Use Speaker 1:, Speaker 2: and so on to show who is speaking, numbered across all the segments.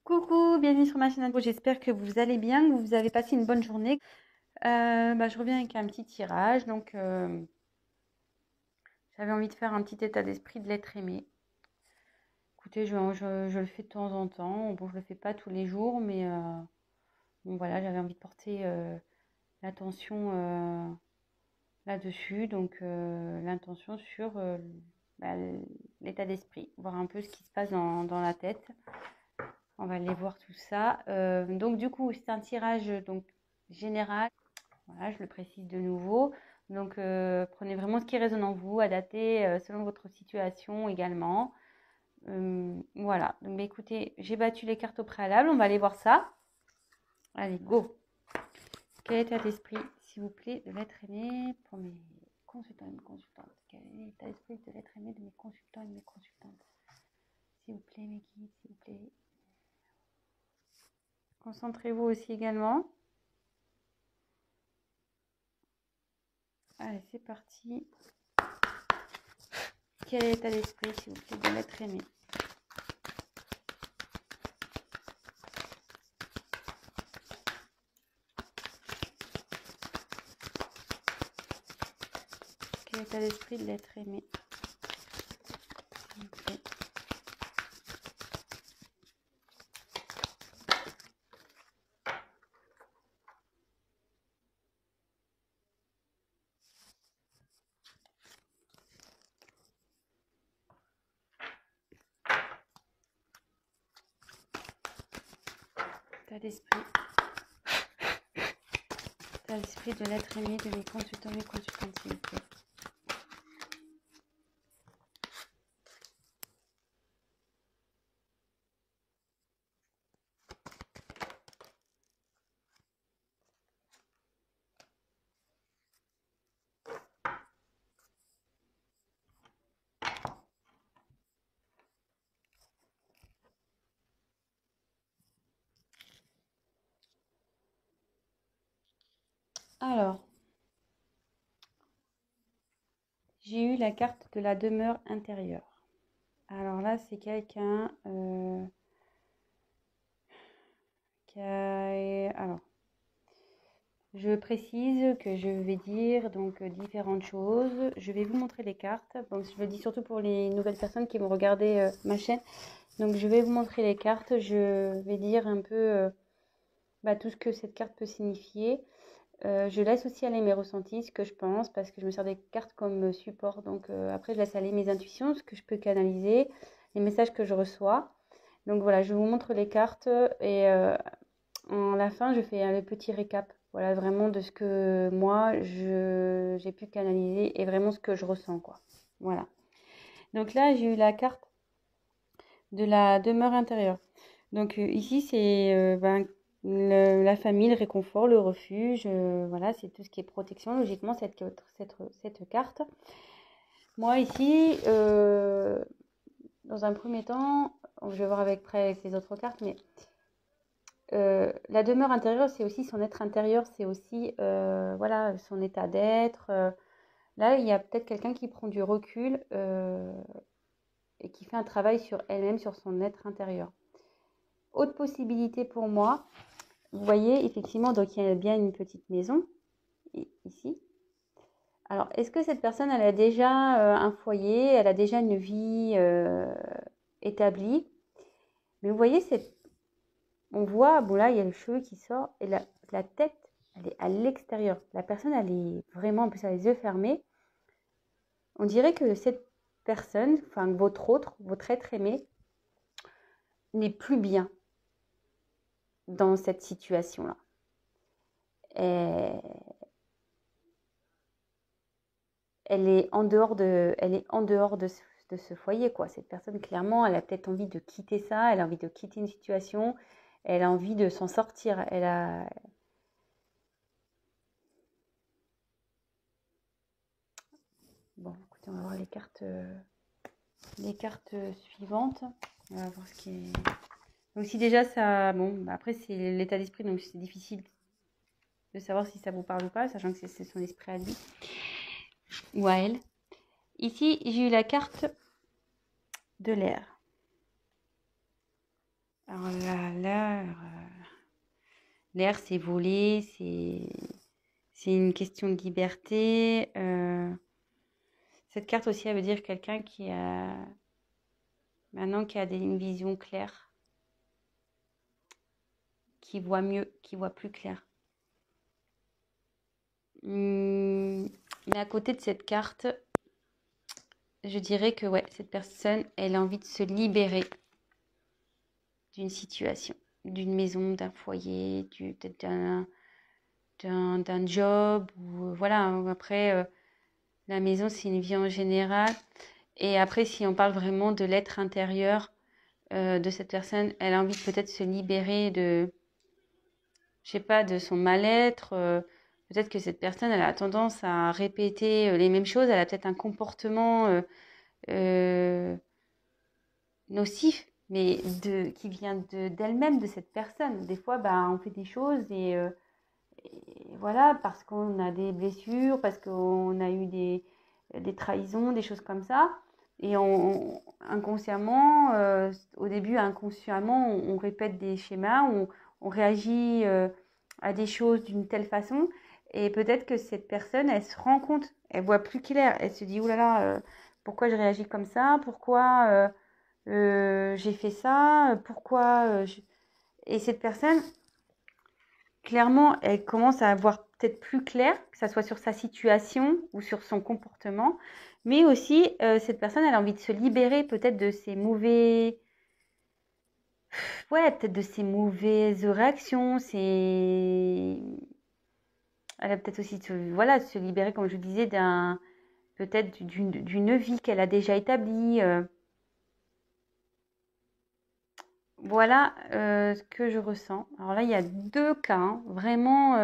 Speaker 1: Coucou, bienvenue sur ma chaîne. J'espère que vous allez bien, que vous avez passé une bonne journée. Je reviens avec un petit tirage. Donc, j'avais envie de faire un petit état d'esprit de l'être aimé. Écoutez, je le fais de temps en temps. Bon, je le fais pas tous les jours, mais bon, voilà, j'avais envie de porter l'attention là-dessus. Donc, l'intention sur bah, l'état d'esprit, voir un peu ce qui se passe dans la tête. On va aller voir tout ça. Donc du coup, c'est un tirage donc général. Voilà, je le précise de nouveau. Donc prenez vraiment ce qui résonne en vous, adaptez selon votre situation également. Voilà. Donc écoutez, j'ai battu les cartes au préalable. On va aller voir ça. Allez, go. Quel état d'esprit, s'il vous plaît, de l'être aimé pour mes consultants et mes consultantes? Quel est l'état d'esprit de l'être aimé de mes consultants et de mes consultantes? S'il vous plaît, mes guides, s'il vous plaît. Concentrez-vous aussi également. Allez, c'est parti. Quel est l'état d'esprit, s'il vous plaît, de l'être aimé? Quel est l'état d'esprit de l'être aimé, s'il vous plaît? État d'esprit. État d'esprit de l'être aimé de mes consultants, mes consultantes, s'il vous plaît. Alors, j'ai eu la carte de la demeure intérieure. Alors là, c'est quelqu'un qui a... Alors, je précise que je vais dire donc différentes choses. Je vais vous montrer les cartes. Donc, je le dis surtout pour les nouvelles personnes qui vont regarder ma chaîne. Donc, je vais vous montrer les cartes. Je vais dire un peu tout ce que cette carte peut signifier. Je laisse aussi aller mes ressentis, ce que je pense, parce que je me sers des cartes comme support. Donc après, je laisse aller mes intuitions, ce que je peux canaliser, les messages que je reçois. Donc voilà, je vous montre les cartes et en la fin, je fais le petit récap. Voilà, vraiment de ce que moi, j'ai pu canaliser et vraiment ce que je ressens, quoi. Voilà. Donc là, j'ai eu la carte de la demeure intérieure. Donc ici, c'est la famille, le réconfort, le refuge. Voilà, c'est tout ce qui est protection, logiquement, cette carte. Moi, ici, dans un premier temps, je vais voir avec les autres cartes, mais la demeure intérieure, c'est aussi son être intérieur, c'est aussi voilà, son état d'être. Là, il y a peut-être quelqu'un qui prend du recul et qui fait un travail sur elle-même, sur son être intérieur. Autre possibilité pour moi, vous voyez, effectivement, donc il y a bien une petite maison, ici. Alors, est-ce que cette personne, elle a déjà un foyer, elle a déjà une vie établie? Mais vous voyez, on voit, bon là, il y a le cheveu qui sort, et la tête, elle est à l'extérieur. La personne, elle est vraiment, en plus, elle a les yeux fermés. On dirait que cette personne, enfin, votre être aimé, n'est plus bien dans cette situation-là. Et elle est en dehors de ce foyer, quoi. Cette personne, clairement, elle a peut-être envie de quitter ça, elle a envie de quitter une situation, elle a envie de s'en sortir. Bon, écoutez, on va voir les cartes suivantes. On va voir ce qui est... Donc si déjà ça... Bon, après, c'est l'état d'esprit, donc c'est difficile de savoir si ça vous parle ou pas, sachant que c'est son esprit à lui ou à elle. Ici, j'ai eu la carte de l'air. Alors là, l'air, c'est voler, c'est une question de liberté. Cette carte aussi, elle veut dire quelqu'un qui a maintenant une vision claire, qui voit mieux, qui voit plus clair. Mais à côté de cette carte, je dirais que ouais, cette personne, elle a envie de se libérer d'une situation, d'une maison, d'un foyer, peut-être d'un job. Ou, voilà, après, la maison, c'est une vie en général. Et après, si on parle vraiment de l'être intérieur de cette personne, elle a envie de peut-être se libérer de, je sais pas, de son mal-être. Peut-être que cette personne, elle a tendance à répéter les mêmes choses. Elle a peut-être un comportement euh, nocif, mais qui vient d'elle-même, de cette personne. Des fois, bah, on fait des choses et voilà, parce qu'on a des blessures, parce qu'on a eu des trahisons, des choses comme ça. Et inconsciemment, au début, inconsciemment, on répète des schémas, on réagit à des choses d'une telle façon. Et peut-être que cette personne, elle se rend compte, elle voit plus clair. Elle se dit, oulala, pourquoi je réagis comme ça? Pourquoi j'ai fait ça? Pourquoi Et cette personne, clairement, elle commence à voir peut-être plus clair, que ça soit sur sa situation ou sur son comportement. Mais aussi, cette personne, elle a envie de se libérer peut-être de ses mauvais... Ouais, peut-être de ses mauvaises réactions. Elle a peut-être aussi voilà, de se libérer, comme je disais, peut-être d'une vie qu'elle a déjà établie. Voilà ce que je ressens. Alors là, il y a deux cas, hein, vraiment.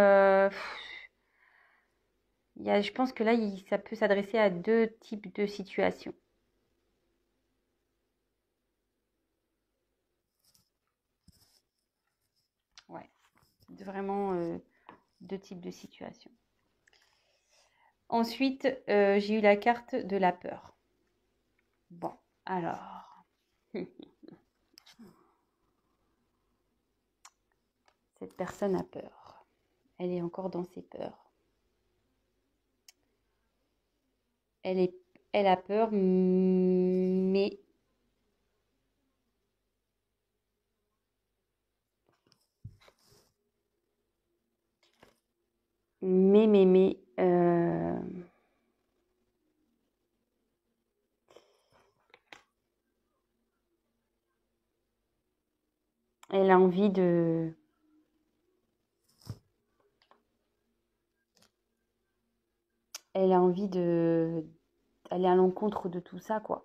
Speaker 1: Je pense que là, ça peut s'adresser à deux types de situations. Ouais, vraiment deux types de situations. Ensuite, j'ai eu la carte de la peur. Bon, alors, cette personne a peur. Elle est encore dans ses peurs. Elle est, elle a peur, mais, elle a envie de, elle a envie de, aller à l'encontre de tout ça, quoi.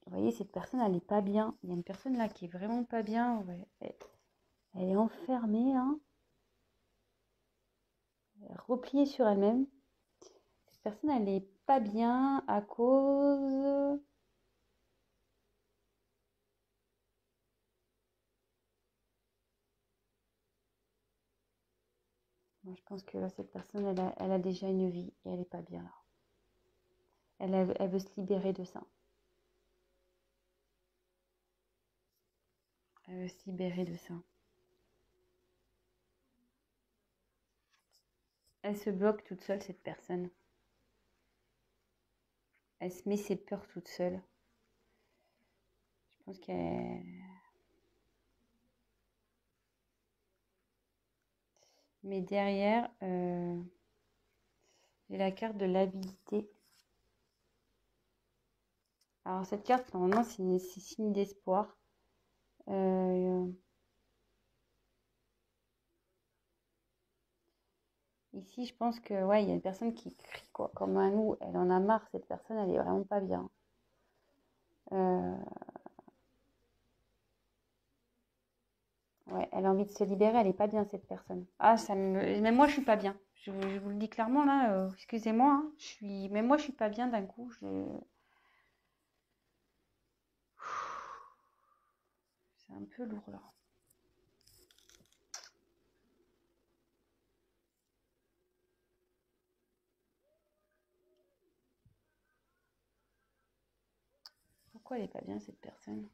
Speaker 1: Vous voyez, cette personne, elle n'est pas bien. Il y a une personne là qui est vraiment pas bien. Ouais. Elle est enfermée, hein, repliée sur elle-même. Cette personne, elle n'est pas bien à cause... Moi, je pense que là, cette personne, elle a déjà une vie et elle n'est pas bien là. Elle veut se libérer de ça. Elle veut se libérer de ça. Elle se bloque toute seule, cette personne. Elle se met ses peurs toute seule. Je pense qu'elle... Mais derrière, j'ai la carte de l'habilité. Alors cette carte, normalement, c'est signe d'espoir. Ici, je pense que ouais, il y a une personne qui crie quoi, comme un loup. Elle en a marre, cette personne, elle est vraiment pas bien. Euh, ouais, elle a envie de se libérer, elle est pas bien cette personne. Ah, même moi, je suis pas bien. Je vous le dis clairement là. Excusez-moi, hein, même moi, je suis pas bien d'un coup. C'est un peu lourd là. Pourquoi elle est pas bien cette personne?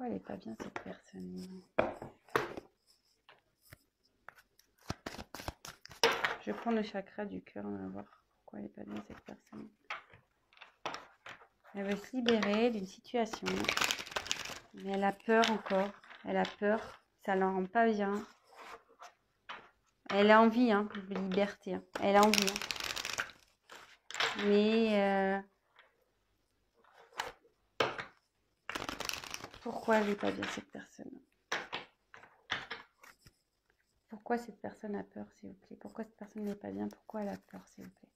Speaker 1: Pourquoi elle n'est pas bien cette personne? Je prends le chakra du cœur, on va voir pourquoi elle n'est pas bien cette personne. Elle veut se libérer d'une situation, mais elle a peur encore. Elle a peur, ça ne la rend pas bien. Elle a envie de liberté, elle a envie. Mais pourquoi elle n'est pas bien cette personne? Pourquoi cette personne a peur, s'il vous plaît? Pourquoi cette personne n'est pas bien? Pourquoi elle a peur, s'il vous plaît?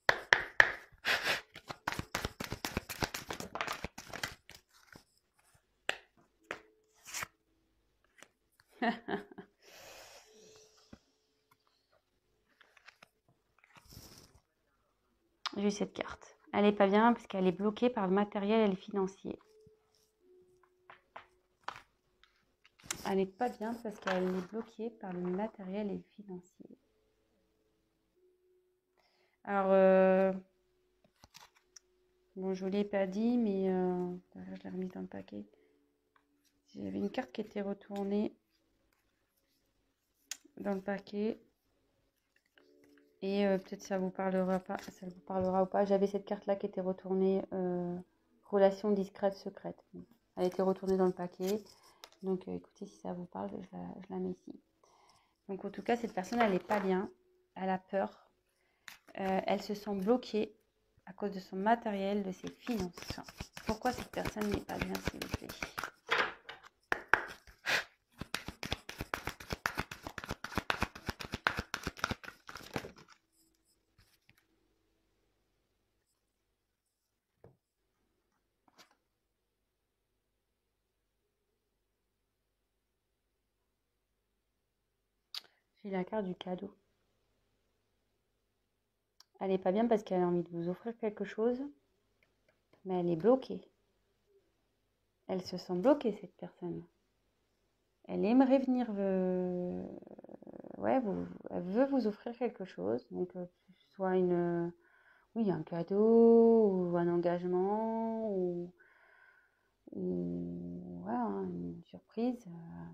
Speaker 1: J'ai cette carte. Elle n'est pas bien parce qu'elle est bloquée par le matériel et le financier. Elle n'est pas bien parce qu'elle est bloquée par le matériel et le financier. Alors, bon, je ne vous l'ai pas dit, mais je l'ai remis dans le paquet. J'avais une carte qui était retournée dans le paquet. Et peut-être ça vous parlera pas, ça vous parlera ou pas. J'avais cette carte-là qui était retournée, relation discrète, secrète. Elle était retournée dans le paquet. Donc écoutez, si ça vous parle, je la mets ici. Donc en tout cas, cette personne, elle n'est pas bien. Elle a peur. Elle se sent bloquée à cause de son matériel, de ses finances. Pourquoi cette personne n'est pas bien, s'il vous plaît? J'ai la carte du cadeau. Elle n'est pas bien parce qu'elle a envie de vous offrir quelque chose, mais elle est bloquée. Elle se sent bloquée, cette personne. Elle aimerait venir, ouais, elle veut vous offrir quelque chose, donc que ce soit oui, un cadeau ou un engagement ou voilà, une surprise,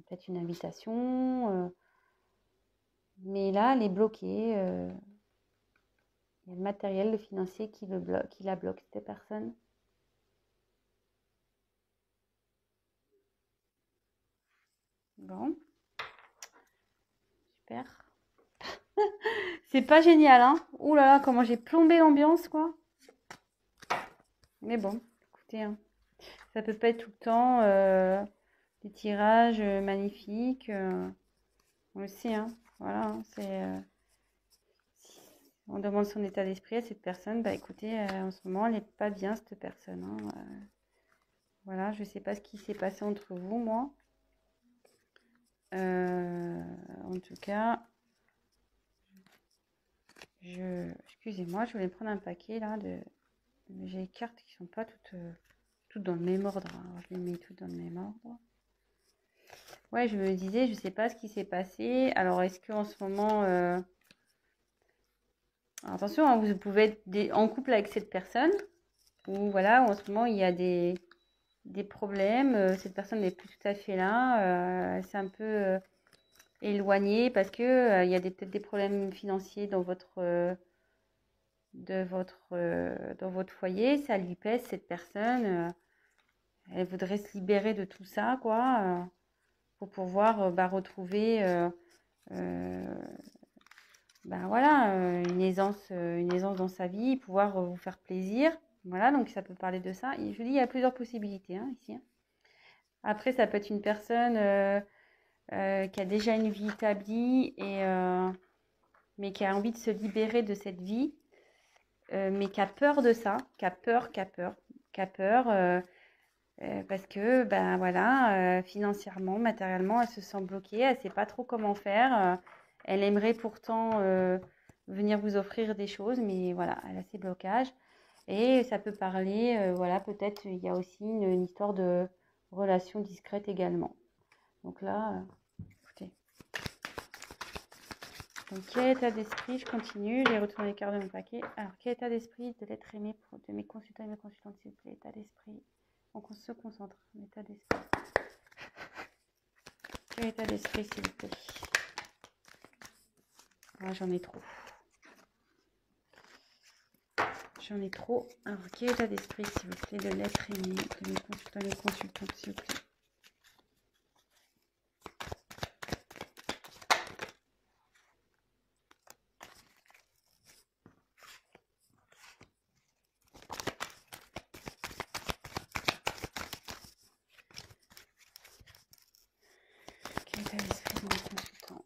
Speaker 1: peut-être une invitation. Mais là, elle est bloquée. Il y a le matériel, le financier qui la bloque, cette personne. Bon, super. C'est pas génial, hein? Ouh là là, comment j'ai plombé l'ambiance, quoi. Mais bon, écoutez, ça peut pas être tout le temps des tirages magnifiques. On le sait, hein. Voilà, c'est... si on demande son état d'esprit à cette personne, bah écoutez, en ce moment, elle n'est pas bien, cette personne. Voilà, je sais pas ce qui s'est passé entre vous, moi. En tout cas... Excusez-moi, je voulais prendre un paquet là j'ai des cartes qui sont pas toutes dans le même ordre. Alors, je les mets toutes dans le même ordre. Ouais, je me disais, je sais pas ce qui s'est passé. Alors, est-ce qu'en ce moment... Alors, attention, hein, vous pouvez être en couple avec cette personne. Ou voilà, en ce moment, il y a des problèmes. Cette personne n'est plus tout à fait là. Elle s'est un peu éloignée parce que il y a peut-être des problèmes financiers dans votre... dans votre foyer, ça lui pèse, cette personne, elle voudrait se libérer de tout ça, quoi, pour pouvoir retrouver voilà, une aisance dans sa vie, pouvoir vous faire plaisir. Voilà, donc ça peut parler de ça. Et je vous dis, il y a plusieurs possibilités ici. Après, ça peut être une personne qui a déjà une vie établie, mais qui a envie de se libérer de cette vie. Mais qui a peur de ça, qui a peur, parce que, ben voilà, financièrement, matériellement, elle se sent bloquée, elle ne sait pas trop comment faire. Elle aimerait pourtant venir vous offrir des choses, mais voilà, elle a ses blocages. Et ça peut parler, voilà, peut-être il y a aussi une histoire de relation discrète également. Donc là, écoutez. Donc, quel état d'esprit? Je continue, j'ai retourné les cartes de mon paquet. Alors, quel état d'esprit de l'être aimé de mes consultants et mes consultantes, s'il vous plaît? État d'esprit. On se concentre. État d'esprit. Quel état d'esprit, s'il vous plaît? Ah, j'en ai trop. J'en ai trop. Alors, quel état d'esprit, s'il vous plaît, de l'être aimé, de mes consultants et consultantes, s'il vous plaît? Quel état d'esprit de mes consultants?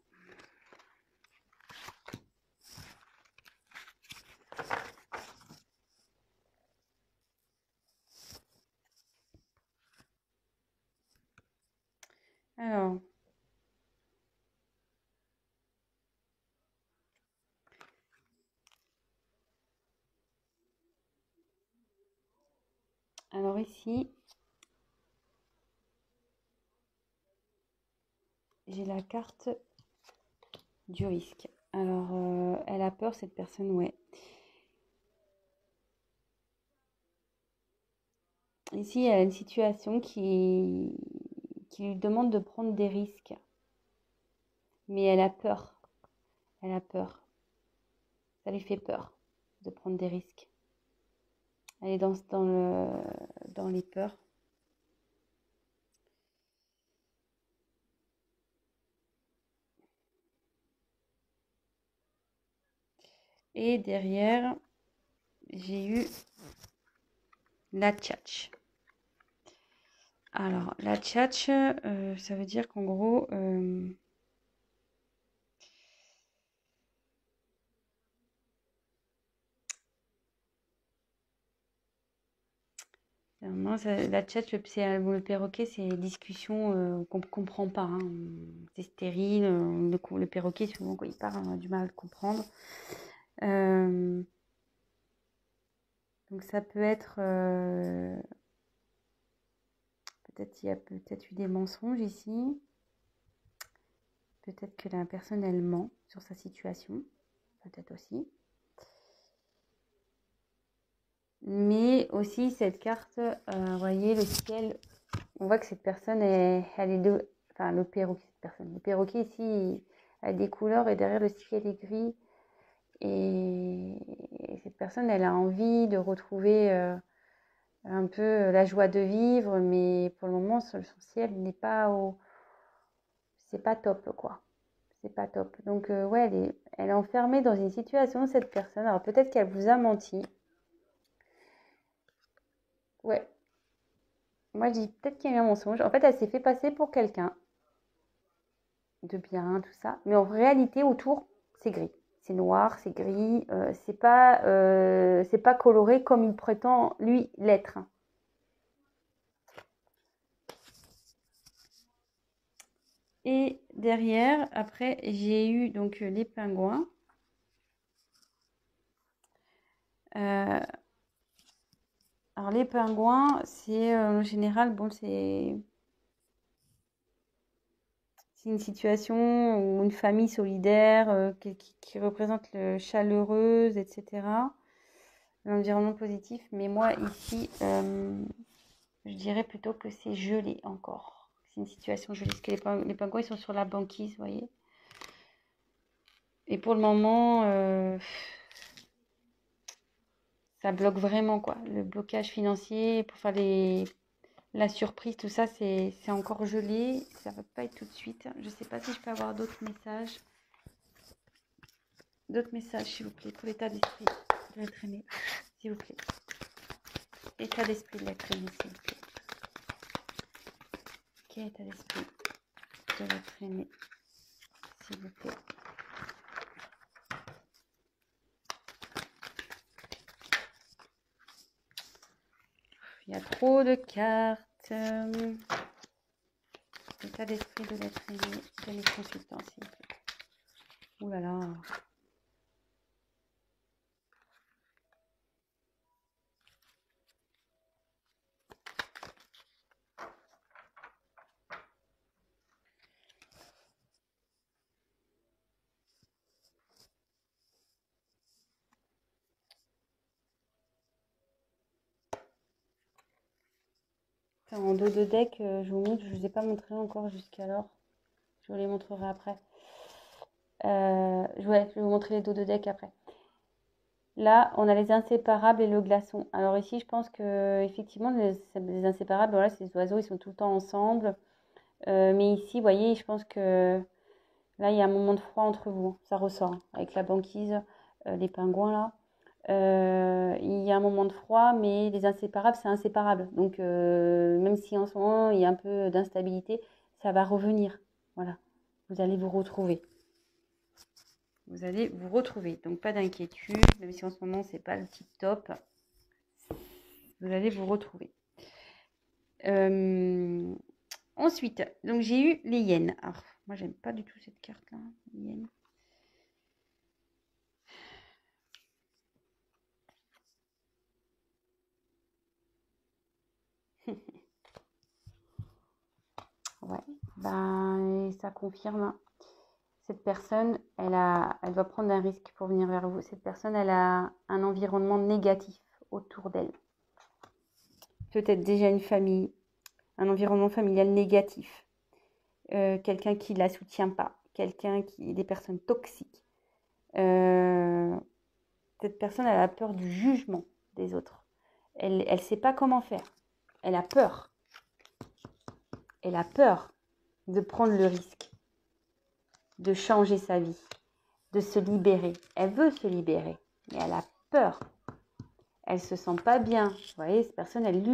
Speaker 1: Alors ici, j'ai la carte du risque. Alors, elle a peur, cette personne, ouais. Ici, il y a une situation qui lui demande de prendre des risques. Mais elle a peur. Elle a peur. Ça lui fait peur de prendre des risques. Elle est dans les peurs. Et derrière, j'ai eu la tchatch. Alors, la tchatch, ça veut dire qu'en gros, non, la tchatch, le perroquet, c'est des discussions qu'on ne comprend pas, hein. C'est stérile. Le perroquet, souvent, quand il parle, on a du mal à le comprendre. Donc, ça peut être... peut-être il y a peut-être eu des mensonges ici. Peut-être que la personne, elle ment sur sa situation. Peut-être aussi. Mais aussi, cette carte, vous voyez, le ciel, on voit que cette personne, elle est de... Enfin, le perroquet, cette personne. Le perroquet, ici, a des couleurs et derrière, le ciel est gris. Et cette personne, elle a envie de retrouver un peu la joie de vivre, mais pour le moment, son ciel n'est pas au... C'est pas top, quoi. C'est pas top. Donc, ouais, elle est enfermée dans une situation, cette personne. Alors, peut-être qu'elle vous a menti. Ouais. Moi, je dis peut-être qu'il y a eu un mensonge. En fait, elle s'est fait passer pour quelqu'un de bien, tout ça. Mais en réalité, autour, c'est gris. C'est noir, c'est gris. C'est pas coloré comme il prétend, lui, l'être. Et derrière, après, j'ai eu donc les pingouins. Euh, alors, les pingouins, c'est en général, bon, c'est une situation ou une famille solidaire qui représente le chaleureuse, etc. L'environnement positif. Mais moi, ici, je dirais plutôt que c'est gelé encore. C'est une situation gelée. Parce que les pingouins, ils sont sur la banquise, vous voyez. Et pour le moment, ça bloque vraiment, quoi. Le blocage financier pour faire la surprise, tout ça, c'est encore gelé. Ça va pas être tout de suite. Je sais pas si je peux avoir d'autres messages. D'autres messages, s'il vous plaît, pour l'état d'esprit de l'être aimé, s'il vous plaît. État d'esprit de l'être aimé, s'il vous plaît. Quel état d'esprit de l'être aimé, s'il vous plaît. Il y a trop de cartes. L'état d'esprit de l'être aimé de mes consultants, s'il vous plaît. Ouh là là. En dos de deck, je vous montre, je ne vous ai pas montré encore jusqu'alors. Je vous les montrerai après. Je vais vous montrer les dos de deck après. Là, on a les inséparables et le glaçon. Alors ici, je pense que effectivement, les inséparables, voilà, ces oiseaux, ils sont tout le temps ensemble. Mais ici, vous voyez, je pense que là, il y a un moment de froid entre vous. Ça ressort hein, avec la banquise, les pingouins là. Il y a un moment de froid, mais les inséparables, c'est inséparable. Donc, même si en ce moment, il y a un peu d'instabilité, ça va revenir. Voilà, vous allez vous retrouver. Vous allez vous retrouver. Donc, pas d'inquiétude, même si en ce moment, c'est pas le tip top. Vous allez vous retrouver. Ensuite, donc j'ai eu les hyènes. Alors, moi, j'aime pas du tout cette carte-là, les hyènes. Ouais, ben, ça confirme. Cette personne, elle va prendre un risque pour venir vers vous. Cette personne, elle a un environnement négatif autour d'elle. Peut-être déjà une famille, un environnement familial négatif. Quelqu'un qui ne la soutient pas. Des personnes toxiques. Cette personne, elle a peur du jugement des autres. Elle ne sait pas comment faire. Elle a peur. Elle a peur de prendre le risque, de changer sa vie, de se libérer. Elle veut se libérer, mais elle a peur. Elle se sent pas bien. Vous voyez, cette personne, elle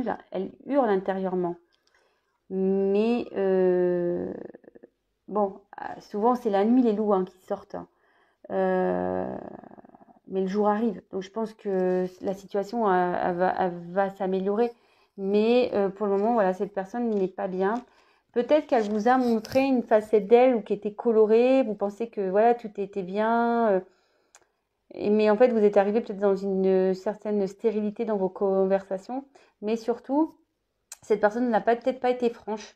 Speaker 1: hurle intérieurement. Mais bon, souvent c'est la nuit les loups hein, qui sortent. Mais le jour arrive. Donc je pense que la situation elle va s'améliorer. Mais pour le moment, voilà, cette personne n'est pas bien. Peut-être qu'elle vous a montré une facette d'elle ou qui était colorée. Vous pensez que voilà, tout était bien. Mais en fait, vous êtes arrivé peut-être dans une certaine stérilité dans vos conversations. Mais surtout, cette personne n'a peut-être pas été franche.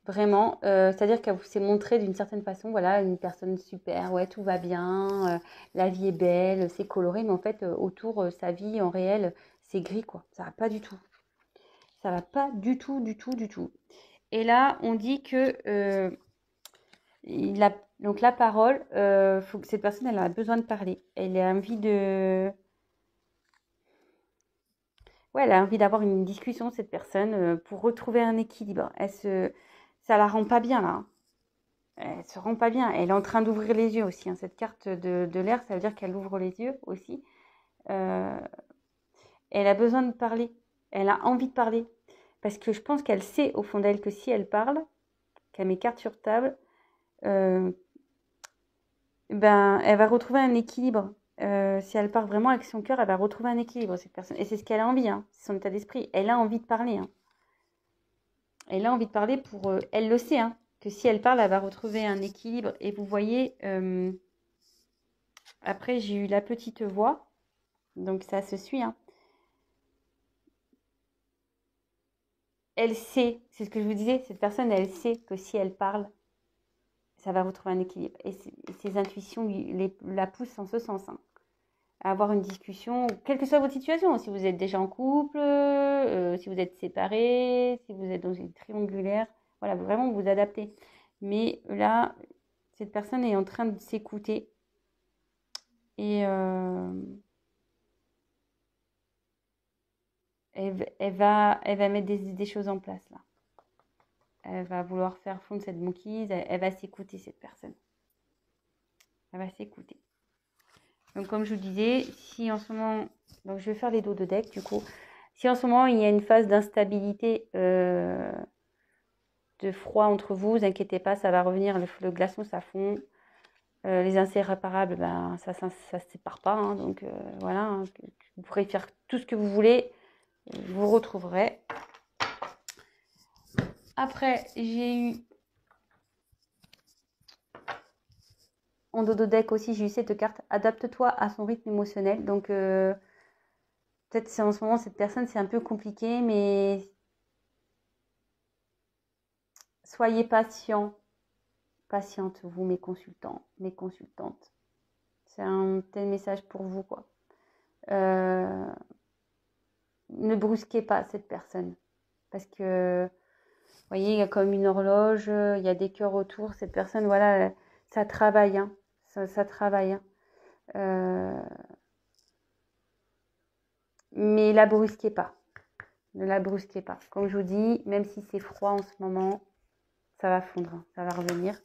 Speaker 1: Vraiment, c'est-à-dire qu'elle s'est montrée d'une certaine façon, voilà, une personne super, ouais, tout va bien, la vie est belle, c'est coloré, mais en fait, autour, sa vie en réel, c'est gris, quoi. Ça va pas du tout. Ça va pas du tout, du tout, du tout. Et là, on dit que donc la parole, faut que cette personne, elle a besoin de parler. Elle a envie de, ouais, elle a envie d'avoir une discussion, cette personne, pour retrouver un équilibre. Ça la rend pas bien là, hein. Elle se rend pas bien. Elle est en train d'ouvrir les yeux aussi, hein. Cette carte de l'air, ça veut dire qu'elle ouvre les yeux aussi. Euh, Elle a besoin de parler. Elle a envie de parler. Parce que je pense qu'elle sait au fond d'elle que si elle parle, qu'elle met carte sur table, euh, ben, elle va retrouver un équilibre. Si elle part vraiment avec son cœur, elle va retrouver un équilibre, cette personne. Et c'est ce qu'elle a envie, hein. C'est son état d'esprit. Elle a envie de parler, hein. Elle a envie de parler pour... elle le sait, hein, que si elle parle, elle va retrouver un équilibre. Et vous voyez... après, j'ai eu la petite voix, donc ça se suit, hein. Elle sait, c'est ce que je vous disais, cette personne, elle sait que si elle parle, ça va retrouver un équilibre. Et ses intuitions la poussent en ce sens, hein, à avoir une discussion, quelle que soit votre situation, si vous êtes déjà en couple, si vous êtes séparés, si vous êtes dans une triangulaire, voilà, vraiment vous adaptez. Mais là, cette personne est en train de s'écouter et elle va mettre des choses en place là. Elle va vouloir faire fondre cette banquise. Elle va s'écouter, cette personne. Elle va s'écouter. Donc, comme je vous disais, si en ce moment... Donc, je vais faire les dos de deck, du coup. Si en ce moment, il y a une phase d'instabilité, de froid entre vous, vous inquiétez pas, ça va revenir. Le glaçon, ça fond. Les inséparables, ben, ça se sépare pas. Hein, donc, voilà. Hein, vous pourrez faire tout ce que vous voulez. Vous retrouverez. Après, j'ai eu en dos de deck aussi, j'ai eu cette carte. Adapte-toi à son rythme émotionnel. Donc, peut-être c'est en ce moment, cette personne, c'est un peu compliqué, mais soyez patient. Patiente, vous, mes consultants, mes consultantes. C'est un tel message pour vous, quoi. Ne brusquez pas cette personne. Parce que voyez, il y a comme une horloge, il y a des cœurs autour. Cette personne, voilà, ça travaille, hein, ça travaille, hein. Mais la brusquez pas. Ne la brusquez pas. Comme je vous dis, même si c'est froid en ce moment, ça va fondre, hein, ça va revenir.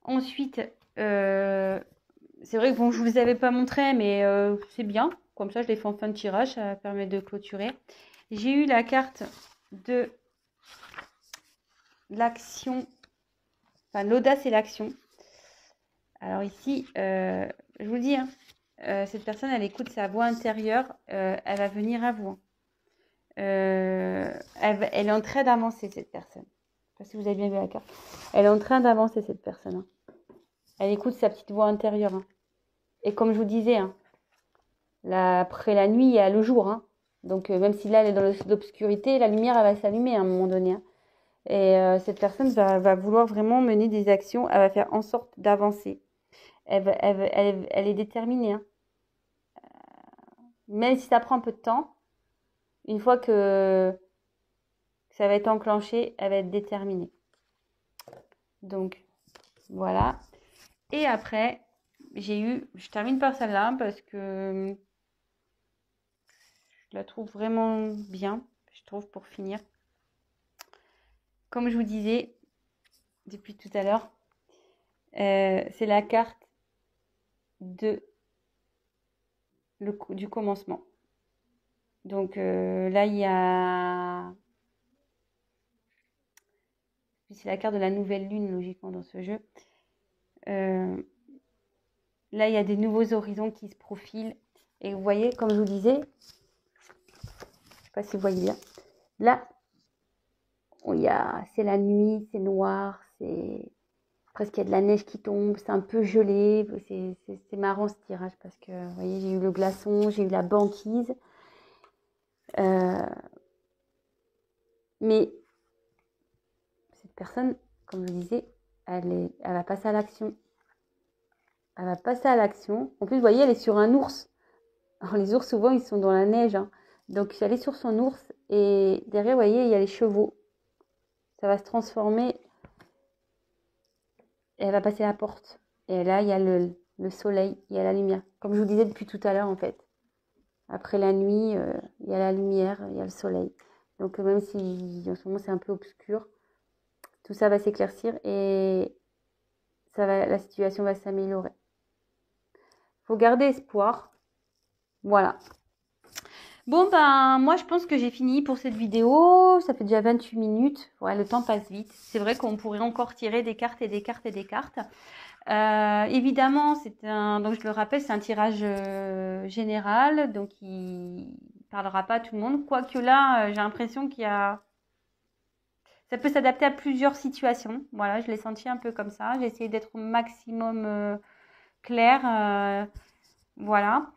Speaker 1: Ensuite, c'est vrai que bon, je vous avais pas montré, mais c'est bien. Comme ça, je l'ai fait en fin de tirage, ça permet de clôturer. J'ai eu la carte de l'action, enfin l'audace et l'action. Alors ici, je vous le dis, hein, cette personne, elle écoute sa voix intérieure, elle va venir à vous. Elle est en train d'avancer, cette personne. Je ne sais pas si vous avez bien vu la carte. Elle est en train d'avancer, cette personne, hein. Elle écoute sa petite voix intérieure, hein. Et comme je vous disais, hein, après la nuit, il y a le jour, hein. Donc même si là, elle est dans l'obscurité, la lumière, elle va s'allumer à un moment donné, hein. Et cette personne va vouloir vraiment mener des actions. Elle va faire en sorte d'avancer. Elle est déterminée, hein. Même si ça prend un peu de temps, une fois que ça va être enclenché, elle va être déterminée. Donc, voilà. Et après, je termine par celle-là parce que je la trouve vraiment bien, je trouve, pour finir. Comme je vous disais depuis tout à l'heure, c'est la carte du commencement. Donc là, il y a... C'est la carte de la nouvelle lune, logiquement, dans ce jeu. Là, il y a des nouveaux horizons qui se profilent. Et vous voyez, comme je vous disais, je ne sais pas si vous voyez bien, là, c'est la nuit, c'est noir, c'est presque il y a de la neige qui tombe, c'est un peu gelé. C'est marrant ce tirage parce que, vous voyez, j'ai eu le glaçon, j'ai eu la banquise. Mais cette personne, comme je disais, elle va passer à l'action. Elle va passer à l'action. En plus, vous voyez, elle est sur un ours. Alors, les ours, souvent, ils sont dans la neige, hein. Donc, elle est sur son ours. Et derrière, vous voyez, il y a les chevaux. Ça va se transformer. Et elle va passer la porte. Et là, il y a le soleil, il y a la lumière. Comme je vous disais depuis tout à l'heure, en fait. Après la nuit, il y a la lumière, il y a le soleil. Donc, même si en ce moment, c'est un peu obscur, tout ça va s'éclaircir et la situation va s'améliorer. Il faut garder espoir. Voilà. Bon, ben, moi, je pense que j'ai fini pour cette vidéo. Ça fait déjà 28 minutes. Ouais, le temps passe vite. C'est vrai qu'on pourrait encore tirer des cartes et des cartes et des cartes. Évidemment, donc je le rappelle, c'est un tirage général. Donc, il parlera pas à tout le monde. Quoique là, j'ai l'impression ça peut s'adapter à plusieurs situations. Voilà, je l'ai senti un peu comme ça. J'ai essayé d'être au maximum clair. Voilà.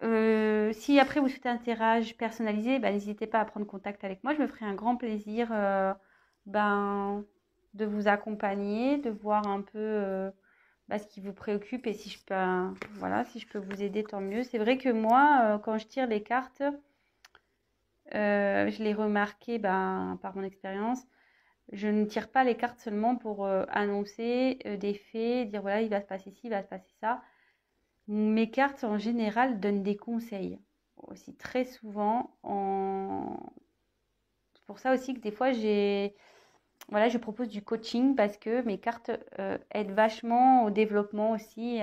Speaker 1: Si après vous souhaitez un tirage personnalisé, n'hésitez pas à prendre contact avec moi. Je me ferai un grand plaisir de vous accompagner, de voir un peu ce qui vous préoccupe et si je peux vous aider, tant mieux. C'est vrai que moi, quand je tire les cartes, je l'ai remarqué par mon expérience. Je ne tire pas les cartes seulement pour annoncer des faits, dire voilà, il va se passer ci, il va se passer ça. Mes cartes, en général, donnent des conseils. Aussi, très souvent. C'est pour ça aussi que des fois, je propose du coaching parce que mes cartes aident vachement au développement aussi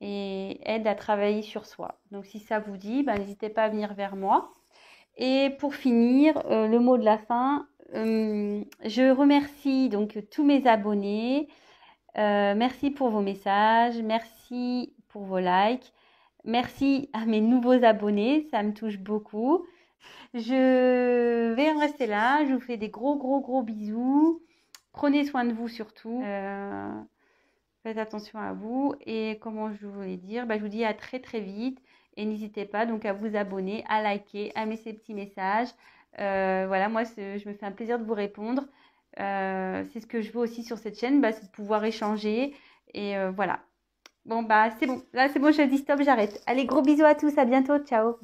Speaker 1: et aident à travailler sur soi. Donc, si ça vous dit, n'hésitez pas à venir vers moi. Et pour finir, le mot de la fin, je remercie donc tous mes abonnés. Merci pour vos messages, merci pour vos likes, merci à mes nouveaux abonnés, ça me touche beaucoup. Je vais en rester là, je vous fais des gros gros gros bisous. Prenez soin de vous surtout. Faites attention à vous et comment je voulais dire, je vous dis à très très vite et n'hésitez pas donc à vous abonner, à liker, à mettre ces petits messages. Voilà, moi je me fais un plaisir de vous répondre. C'est ce que je veux aussi sur cette chaîne, c'est de pouvoir échanger et voilà. Bon c'est bon, là c'est bon, je dis stop, j'arrête. Allez, gros bisous à tous, à bientôt, ciao.